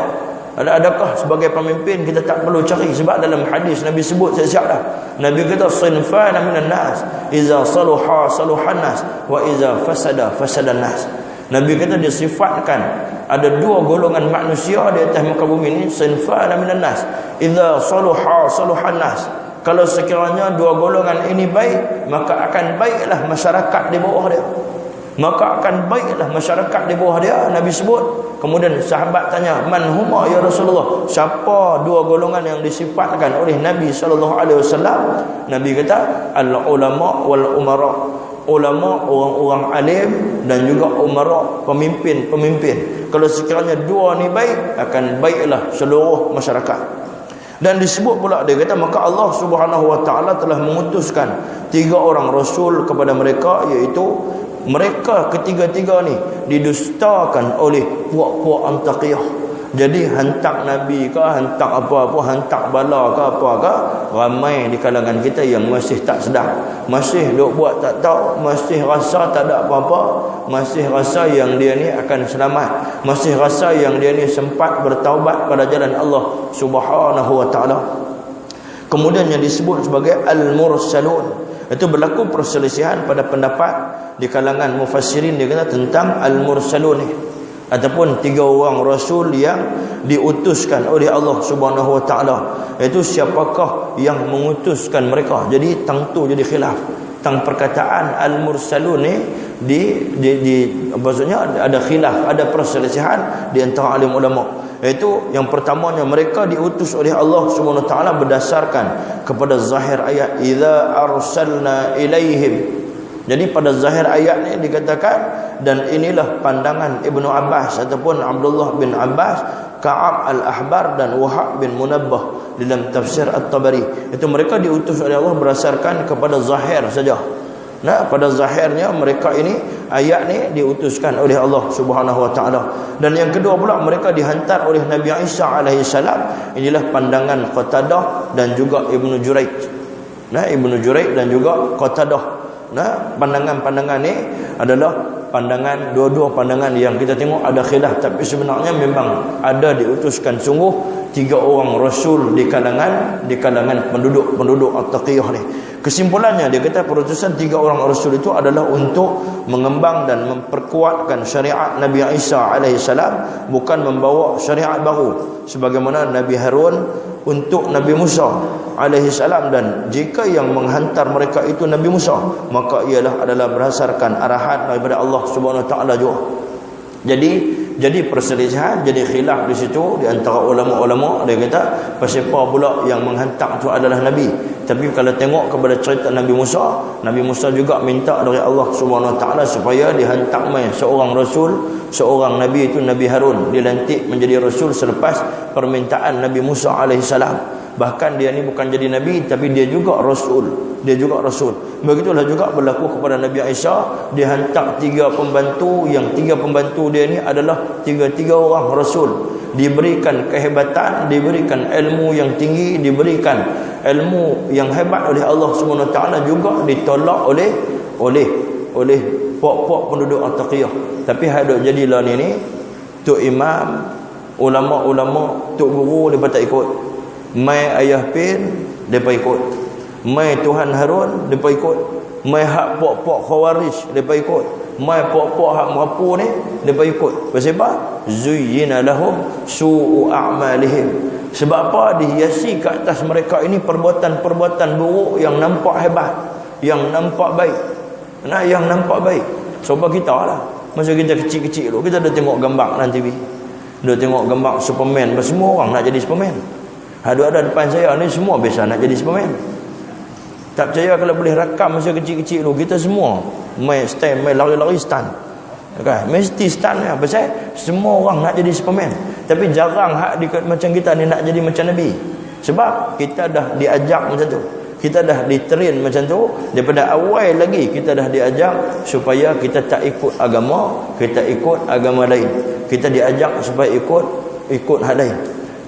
Adakah sebagai pemimpin kita tak perlu cari? Sebab dalam hadis Nabi sebut siap-siap dah. Nabi kata sinfan minan nas, iza saluha saluhan nas, wa iza fasada fasadan nas. Nabi kata disifatkan ada dua golongan manusia di atas muka bumi ini, sinfan minan nas, idza saluha saluhan nas. Kalau sekiranya dua golongan ini baik, maka akan baiklah masyarakat di bawah dia. Maka akan baiklah masyarakat di bawah dia. Nabi sebut. Kemudian sahabat tanya, man huma ya Rasulullah? Siapa dua golongan yang disifatkan oleh Nabi SAW? Nabi kata al ulama wal umara. Ulama, orang-orang alim, dan juga umara, pemimpin-pemimpin. Kalau sekiranya dua ni baik, akan baiklah seluruh masyarakat. Dan disebut pula, dia kata, maka Allah Subhanahu Wa Taala telah mengutuskan 3 orang rasul kepada mereka, iaitu mereka ketiga-tiga ni didustakan oleh puak-puak Antaqiyah. Jadi hantar Nabi ke, hantar apa-apa, hantar bala ke apa ke, ramai di kalangan kita yang masih tak sedar, masih duk buat tak tahu, masih rasa tak ada apa-apa, masih rasa yang dia ni akan selamat, masih rasa yang dia ni sempat bertaubat pada jalan Allah Subhanahu Wa Taala. Kemudian yang disebut sebagai al-mursalun, itu berlaku perselisihan pada pendapat di kalangan mufassirin, dia kata tentang al-mursalun ni, ataupun 3 orang rasul yang diutuskan oleh Allah Subhanahu Wa Taala. Itu siapakah yang mengutuskan mereka? Jadi tentu jadi khilaf tentang perkataan al-mursalun ni, maksudnya ada khilaf, ada perselisihan di antara alim ulama. Iaitu yang pertamanya, mereka diutus oleh Allah Subhanahu Wa Taala berdasarkan kepada zahir ayat, idza arsalna ilaihim. Jadi pada zahir ayat ni dikatakan, dan inilah pandangan Ibnu Abbas ataupun Abdullah bin Abbas, Ka'ab al-Ahbar dan Wahab bin Munabbah dalam tafsir At-Tabari. Itu mereka diutus oleh Allah berdasarkan kepada zahir saja. Nah, pada zahirnya mereka ini, ayat ni diutuskan oleh Allah Subhanahu Wa Taala. Dan yang kedua pula, mereka dihantar oleh Nabi Isa alaihi salam. Inilah pandangan Qatadah dan juga Ibnu Juraij. Nah, Ibnu Juraij dan juga Qatadah. Nah, pandangan-pandangan ni adalah pandangan, dua-dua pandangan yang kita tengok ada khilaf, tapi sebenarnya memang ada diutuskan sungguh 3 orang rasul di kalangan penduduk At-Taqiyah ni. Kesimpulannya, dia kata perutusan 3 orang rasul itu adalah untuk mengembang dan memperkuatkan syariat Nabi Isa alaihi salam, bukan membawa syariat baru sebagaimana Nabi Harun untuk Nabi Musa alaihi salam. Dan jika yang menghantar mereka itu Nabi Musa, maka ialah adalah berdasarkan arahan daripada Allah Subhanahu Wa Taala juga. Jadi perselisihan, jadi khilaf di situ di antara ulama-ulama. Dia kata pasal apa pula yang menghantar itu adalah Nabi. Tapi kalau tengok kepada cerita Nabi Musa juga minta dari Allah Subhanahu Wa Taala supaya dihantar mai seorang rasul, seorang nabi, itu Nabi Harun, dilantik menjadi rasul selepas permintaan Nabi Musa alaihi salam. Bahkan dia ni bukan jadi nabi, tapi dia juga rasul. Begitulah juga berlaku kepada Nabi Isa. Dia hantar 3 pembantu, yang 3 pembantu dia ni adalah 3 orang rasul. Diberikan kehebatan, diberikan ilmu yang tinggi, diberikan ilmu yang hebat oleh Allah Subhanahu Wa Taala, juga ditolak oleh pok-pok penduduk At-Taqiyah. Tapi hadap jadilah ni tok imam, ulama-ulama, tok guru depa tak ikut. Mai ayah pin depa ikut. Mai Tuhan Harun depa ikut. Mai hak pok-pok Khawarij depa ikut. Mai pok-pok hak merapu ni depa ikut. Pasal apa? Zuyyina lahum su'u a'malihim. Sebab apa? Dihiasi ke atas mereka ini perbuatan-perbuatan buruk yang nampak hebat, yang nampak baik. Nah, yang nampak baik. Sebab kita lah, masa kita kecil-kecil dulu, kita dah tengok gambar dalam TV. Dah tengok gambar Superman. Semua orang nak jadi Superman. Ada depan saya ni semua biasa nak jadi Superman. Tak percaya kalau boleh rakam masa kecil-kecil dulu, kita semua main stand, main lari-lari stand. Kan? Mesti stand ya. Pasal semua orang nak jadi Superman. Tapi jarang hak macam kita ni nak jadi macam Nabi. Sebab kita dah diajak macam tu. Kita dah ditrain macam tu. Daripada awal lagi kita dah diajak supaya kita tak ikut agama, kita ikut agama lain. Kita diajak supaya ikut hak lain.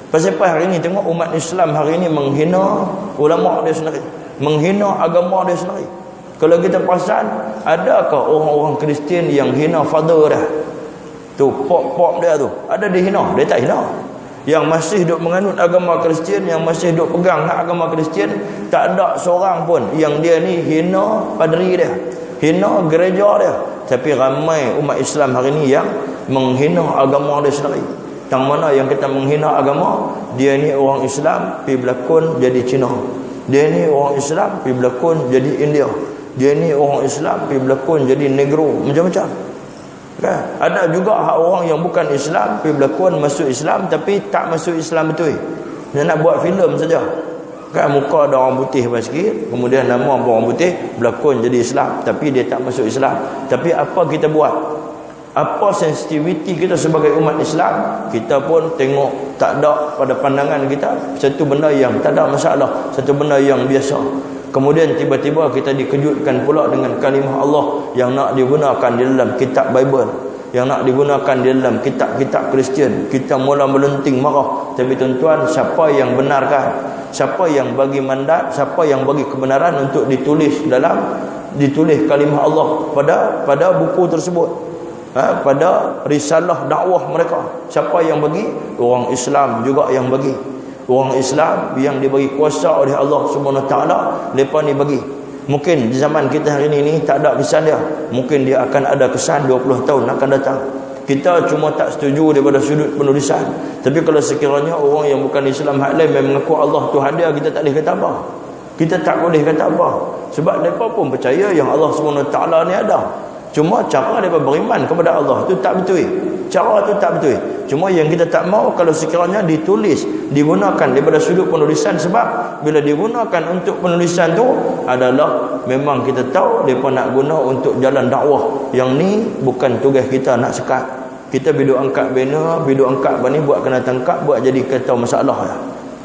Pasal apa hari ni tengok umat Islam hari ni menghina ulama dia sendiri, menghina agama dia sendiri. Kalau kita perasan, adakah orang-orang Kristian yang hina father dah? Tu pop dia tu, ada dihina, dia tak hina. Yang masih duk menganut agama Kristian, yang masih duk pegang agama Kristian, tak ada seorang pun yang dia ni hina padri dia, hina gereja dia. Tapi ramai umat Islam hari ni yang menghina agama dia sendiri. Yang mana yang kita menghina agama, dia ni orang Islam pergi berlakon jadi Cina, dia ni orang Islam pergi berlakon jadi India, dia ni orang Islam pergi berlakon jadi Negro, macam-macam. Kan? Ada juga hak orang yang bukan Islam pergi berlakon masuk Islam tapi tak masuk Islam betul. Dia nak buat filem saja. Kan muka ada orang putih sikit, kemudian nama orang putih berlakon jadi Islam tapi dia tak masuk Islam. Tapi apa kita buat? Apa sensitiviti kita sebagai umat Islam? Kita pun tengok tak ada pada pandangan kita satu benda yang tak ada masalah, satu benda yang biasa. Kemudian tiba-tiba kita dikejutkan pula dengan kalimah Allah yang nak digunakan di dalam kitab Bible, yang nak digunakan di dalam kitab-kitab Kristian. Kita mula melenting marah. Tapi tuan-tuan, siapa yang benarkan? Siapa yang bagi mandat? Siapa yang bagi kebenaran untuk ditulis kalimah Allah pada buku tersebut? Pada risalah dakwah mereka. Siapa yang bagi? Orang Islam juga yang bagi. Orang Islam yang dibagi kuasa oleh Allah Subhanahu Wa Taala, mereka ni bagi. Mungkin di zaman kita hari ini tak ada kesan dia. Mungkin dia akan ada kesan 20 tahun akan datang. Kita cuma tak setuju daripada sudut penulisan. Tapi kalau sekiranya orang yang bukan Islam hak lain memang mengaku Allah Tuhan dia, kita tak boleh kata apa. Kita tak boleh kata apa. Sebab mereka pun percaya yang Allah Subhanahu Wa Taala ni ada. Cuma cara mereka beriman kepada Allah tu tak betul. Cara tu tak betul. Cuma yang kita tak mau kalau sekiranya ditulis, digunakan daripada sudut penulisan. Sebab bila digunakan untuk penulisan tu adalah memang kita tahu mereka nak guna untuk jalan dakwah. Yang ni bukan tugas kita nak sekat. Kita bila angkat banner, bila angkat bani buat kena tangkap, buat jadi kacau masalah lah.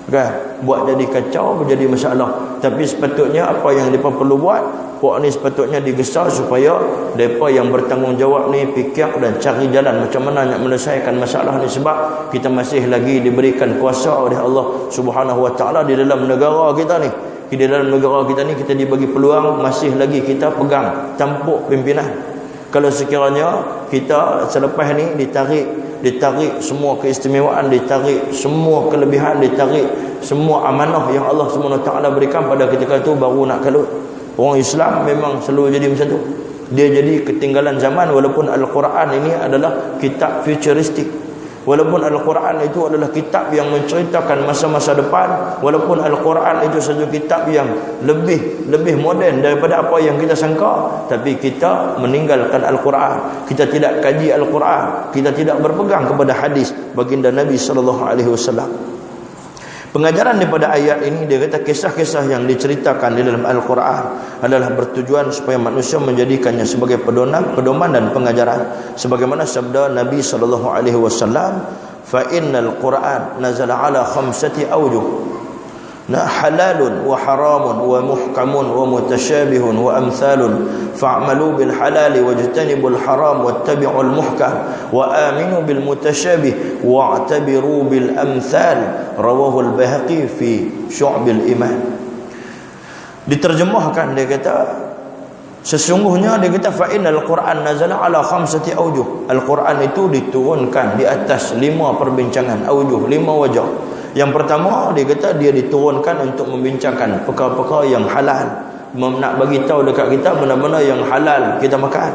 Kan? Buat jadi kacau, jadi masalah. Tapi sepatutnya apa yang mereka perlu buat, puak ni sepatutnya digesa supaya mereka yang bertanggungjawab ni fikir dan cari jalan macam mana nak menyelesaikan masalah ni. Sebab kita masih lagi diberikan kuasa oleh Allah Subhanahu Wa Taala di dalam negara kita ni. Di dalam negara kita ni kita dibagi peluang, masih lagi kita pegang tampuk pimpinan. Kalau sekiranya kita selepas ni ditarik semua keistimewaan, ditarik semua kelebihan, ditarik semua amanah yang Allah SWT berikan pada ketika itu, baru nak kalut. Orang Islam memang selalu jadi macam tu. Dia jadi ketinggalan zaman. Walaupun Al-Quran ini adalah kitab futuristik, walaupun Al-Quran itu adalah kitab yang menceritakan masa-masa depan, walaupun Al-Quran itu satu kitab yang lebih moden daripada apa yang kita sangka, tapi kita meninggalkan Al-Quran. Kita tidak kaji Al-Quran, kita tidak berpegang kepada hadis baginda Nabi SAW. Pengajaran daripada ayat ini, dia kata kisah-kisah yang diceritakan di dalam Al-Quran adalah bertujuan supaya manusia menjadikannya sebagai pedoman dan pengajaran. Sebagaimana sabda Nabi SAW, fa innal Quran nazala ala khamsati awjuh, halalun wa haramun wa muhkamun wa mutashabihun wa amthalun fa'malu bil halali wajtanibul haram wattabi'ul muhkam wa aminu bil mutashabih wa'tabiru bil amthal. Rawahu al-Baihaqi fi Syu'bil Iman. Diterjemahkan, dia kata sesungguhnya, dia kata fa innal Quran nazala ala khamsati awjuh. Al-Quran itu diturunkan di atas 5 perbincangan, awjuh, 5 wajah. Yang pertama, dia kata dia diturunkan untuk membincangkan perkara-perkara yang halal, nak bagi tahu dekat kita benda-benda yang halal kita makan,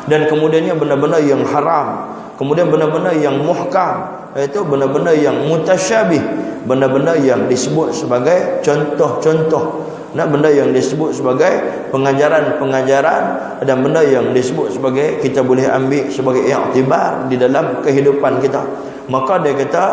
dan kemudiannya benda-benda yang haram, kemudian benda-benda yang muhkam, iaitu benda-benda yang mutasyabih, benda-benda yang disebut sebagai contoh-contoh, benda yang disebut sebagai pengajaran-pengajaran, dan benda yang disebut sebagai kita boleh ambil sebagai iktibar di dalam kehidupan kita. Maka dia kata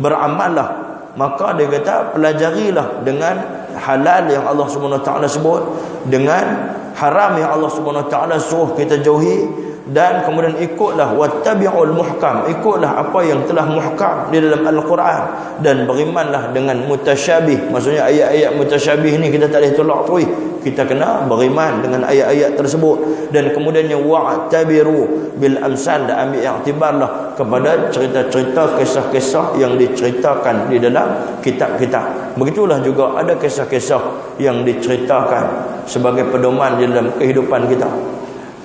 beramallah, maka dia kata pelajarilah dengan halal yang Allah Subhanahu Wa Taala sebut, dengan haram yang Allah Subhanahu Wa Taala suruh kita jauhi, dan kemudian ikutlah wattabi'ul muhkam, ikutlah apa yang telah muhkam di dalam Al-Quran, dan berimanlah dengan mutasyabih. Maksudnya ayat-ayat mutasyabih ni kita tak boleh tolak terus, kita kena beriman dengan ayat-ayat tersebut. Dan kemudiannya wa'tabiru bil amsal, dan ambil iktibarlah kepada cerita-cerita, kisah-kisah yang diceritakan di dalam kitab-kitab. Begitulah juga ada kisah-kisah yang diceritakan sebagai pedoman di dalam kehidupan kita.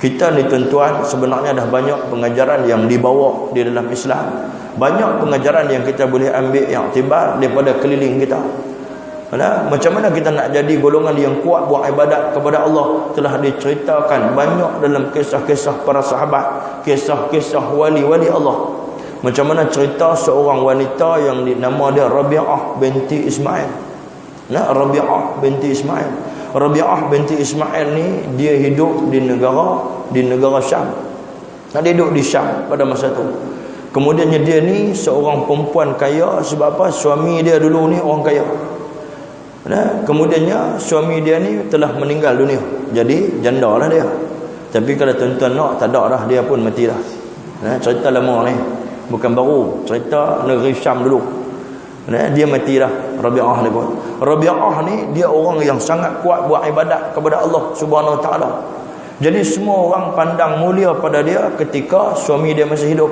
Kita ni tuan-tuan sebenarnya dah banyak pengajaran yang dibawa di dalam Islam. Banyak pengajaran yang kita boleh ambil yang iktibar daripada keliling kita. Macam mana kita nak jadi golongan yang kuat buat ibadat kepada Allah, telah diceritakan banyak dalam kisah-kisah para sahabat, kisah-kisah wali-wali Allah. Macam mana cerita seorang wanita yang nama dia Rabi'ah binti Ismail. Rabi'ah binti Ismail. Rabi'ah binti Ismail ni dia hidup di negara Syam. Dia hidup di Syam pada masa tu. Kemudiannya dia ni seorang perempuan kaya. Sebab apa? Suami dia dulu ni orang kaya. Kemudiannya suami dia ni telah meninggal dunia. Jadi janda lah dia. Tapi kalau tuan-tuan nak, tak ada dah, dia pun mati dah. Cerita lama ni, bukan baru. Cerita negeri Syam dulu. Dia mati dah, Rabi'ah ni pun. Rabi'ah ni dia orang yang sangat kuat buat ibadat kepada Allah Subhanahu Wa Taala. Jadi semua orang pandang mulia pada dia ketika suami dia masih hidup.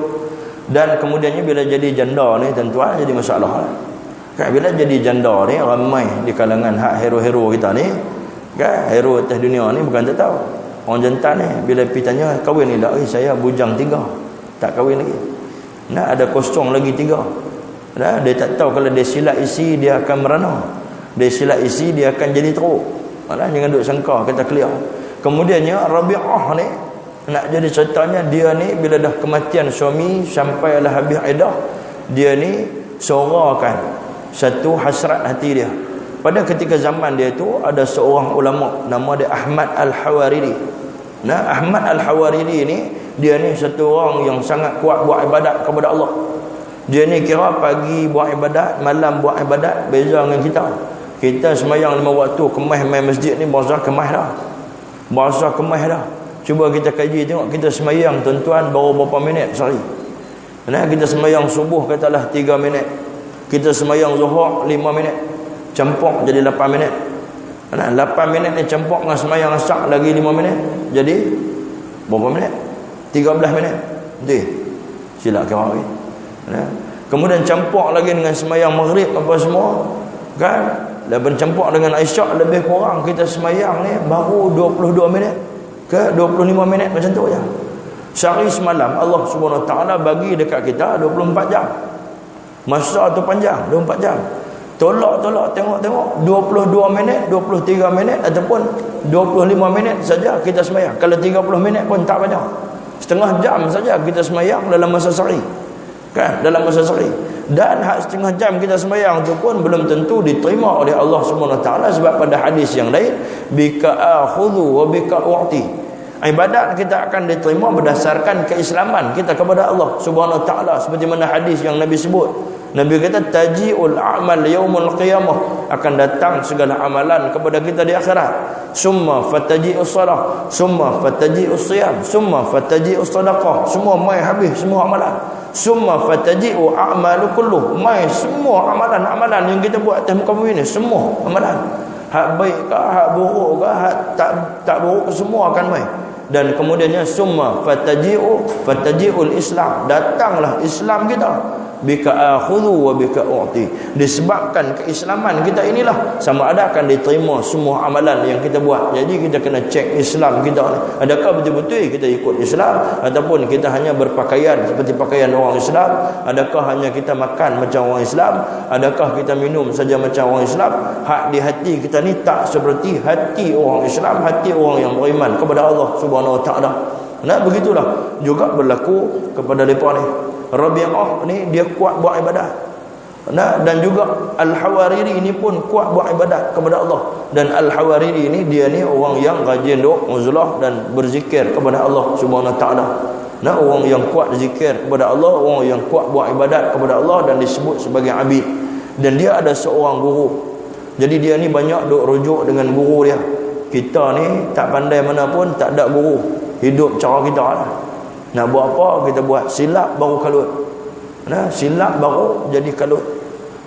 Dan kemudiannya bila jadi janda ni tuan-tuan, jadi masalah. Kan bila jadi janda ni, ramai di kalangan hak hero-hero kita ni, kan, hero atas dunia ni bukan tak tahu. Orang jantan ni bila pergi tanya kahwin ni dah, saya bujang 3, tak kahwin lagi. Ada kosong lagi 3. Dia tak tahu kalau dia silap isi dia akan merana, dia silap isi dia akan jadi teruk. Jangan duk sangka kata clear. Kemudiannya Rabi'ah ni nak jadi ceritanya, dia ni bila dah kematian suami sampailah habis iddah, dia ni sorakan satu hasrat hati dia. Pada ketika zaman dia tu ada seorang ulama nama dia Ahmad Al-Hawariri. Ahmad Al-Hawariri ni dia ni satu orang yang sangat kuat buat ibadat kepada Allah. Dia ni kira pagi buat ibadat, malam buat ibadat. Beza dengan kita. Kita semayang 5 waktu, kemah main masjid ni bahasa kemah dah. Bahasa kemah dah. Cuba kita kaji tengok, kita semayang tuan-tuan baru berapa minit sehari. Kita semayang subuh katalah 3 minit. Kita semayang zuhur 5 minit. Campur jadi 8 minit. 8 minit ni campur dengan semayang asar lagi 5 minit. Jadi berapa minit? 13 minit. Betul? Silap kira lagi. Kemudian campur lagi dengan semayang maghrib apa semua, kan, dan bercampur dengan isyak, lebih kurang kita semayang ni baru 22 minit ke 25 minit macam tu je. Sehari semalam Allah Subhanahu Wa Taala bagi dekat kita 24 jam. Masa tu panjang, 24 jam. Tolak tengok 22 minit, 23 minit ataupun 25 minit saja kita semayang. Kalau 30 minit pun tak banyak. Setengah jam saja kita semayang dalam masa sehari. Kan, dalam masa sehari. Dan hak setengah jam kita sembahyang tu pun belum tentu diterima oleh Allah Subhanahu Wa Taala, sebab pada hadis yang lain bika akhudhu wa bika u'ti, ibadat kita akan diterima berdasarkan keislaman kita kepada Allah Subhanahu Wa Taala, seperti mana hadis yang Nabi sebut. Nabi kata taji'ul a'mal yaumul qiyamah, akan datang segala amalan kepada kita di akhirat. Summa fataji'us salah, summa fataji'us siyam, summa fataji'us sadaqah, semua mai habis semua amalan. Summa fataji'u a'malu kulluh, mai semua amalan-amalan yang kita buat atas muka bumi ni, semua amalan, hak baik ke hak buruk ke hak tak buruk, semua akan mai. Dan kemudiannya summa fataji'ul Islam, datanglah Islam kita. Bika akhudhu wa bika u'ti, disebabkan keislaman kita inilah sama ada akan diterima semua amalan yang kita buat. Jadi kita kena cek Islam kita ni, adakah betul-betul kita ikut Islam, ataupun kita hanya berpakaian seperti pakaian orang Islam, adakah hanya kita makan macam orang Islam, adakah kita minum saja macam orang Islam. Hak di hati kita ni tak seperti hati orang Islam, hati orang yang beriman kepada Allah Subhanahu Wa Taala. Nah, begitulah juga berlaku kepada mereka ni. Rabi'ah ni dia kuat buat ibadat. Dan juga Al-Hawariri ini pun kuat buat ibadat kepada Allah. Dan Al-Hawariri ini dia ni orang yang rajin duk uzlah dan berzikir kepada Allah Subhanahu taala. Orang yang kuat zikir kepada Allah, orang yang kuat buat ibadat kepada Allah dan disebut sebagai abid. Dan dia ada seorang guru. Jadi dia ni banyak duk rujuk dengan guru dia. Kita ni tak pandai mana pun, tak ada guru. Hidup cara kita lah. Nak buat apa kita buat, silap baru kalut. Silap baru jadi kalut.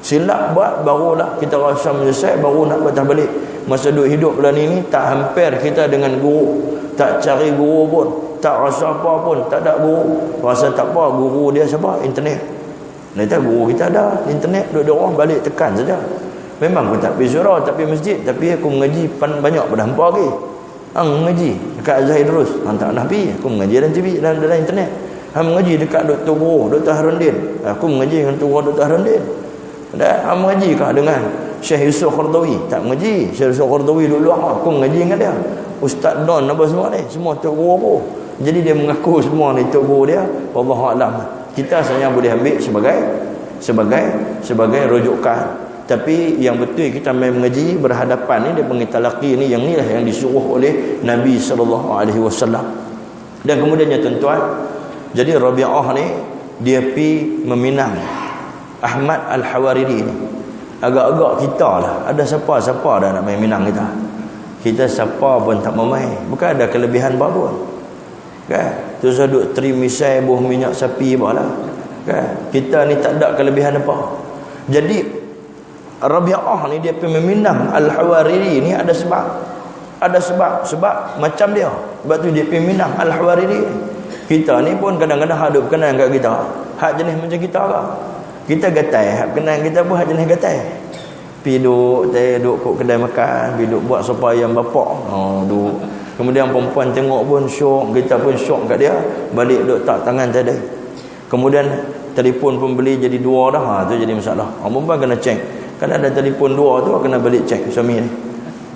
Silap buat barulah kita rasa menyesal, baru nak patah balik. Masa duduk hidup bulan ini tak hampir kita dengan guru, tak cari guru pun, tak rasa apa pun, tak ada guru. Rasa tak apa, guru dia siapa? Internet. Nanti guru kita ada internet, duduk orang balik tekan saja. Memang aku tak pergi surau, tak pergi masjid, tapi aku mengaji banyak pada hampa lagi. Mengaji dekat Zahid terus. Tak nak pergi, aku mengaji dalam TV, dalam internet. Mengaji dekat Dr. Guru, Dr. Harundin. Aku mengaji dengan Dr. Harundin. Mengaji kah dengan Syekh Yusuf Qardawi? Tak mengaji. Syekh Yusuf Qardawi dulu aku mengaji dengan dia. Ustaz Don apa semua ni, semua Tok Guru aku. Jadi dia mengaku semua ni Tok Guru dia. Wallahu a'lam. Kita saja boleh ambil sebagai rujukan. Tapi yang betul kita main mengaji berhadapan ni, dia panggil talaqi ni, yang ni lah yang disuruh oleh Nabi SAW. Dan kemudiannya tuan-tuan, jadi Rabi'ah ni dia pi meminang Ahmad Al-Hawariri ni. Agak-agak kita lah, ada siapa-siapa dah nak main minang kita. Kita siapa pun tak mau main. Bukan ada kelebihan apa pun. Kan? Terus duduk trimisai buah minyak sapi apalah. Kan? Kita ni tak ada kelebihan apa. Jadi Rabi'ah ni dia pi meminang Al-Hawariri ni ada sebab. Ada sebab macam dia. Sebab tu dia pi minang Al-Hawariri. Kita ni pun kadang-kadang hak duk kenal kat kita. Hak jenis macam kita lah. Kita gatai, hak kenal kita pun hak jenis gatai. Pi duk kat kedai makan, pi duk buat sopa ayam bapak. Duk. Kemudian perempuan tengok pun syok, kita pun syok kat dia, balik duk tak tangan tadi. Kemudian telefon pun beli jadi dua dah. Tu jadi masalah. Perempuan kena cek. Kalau ada telefon dua tu kena balik cek suami ni.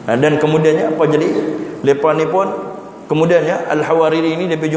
Dan kemudiannya apa jadi? Lepas ni pun kemudiannya Al-Hawariri ni dia pergi jumpa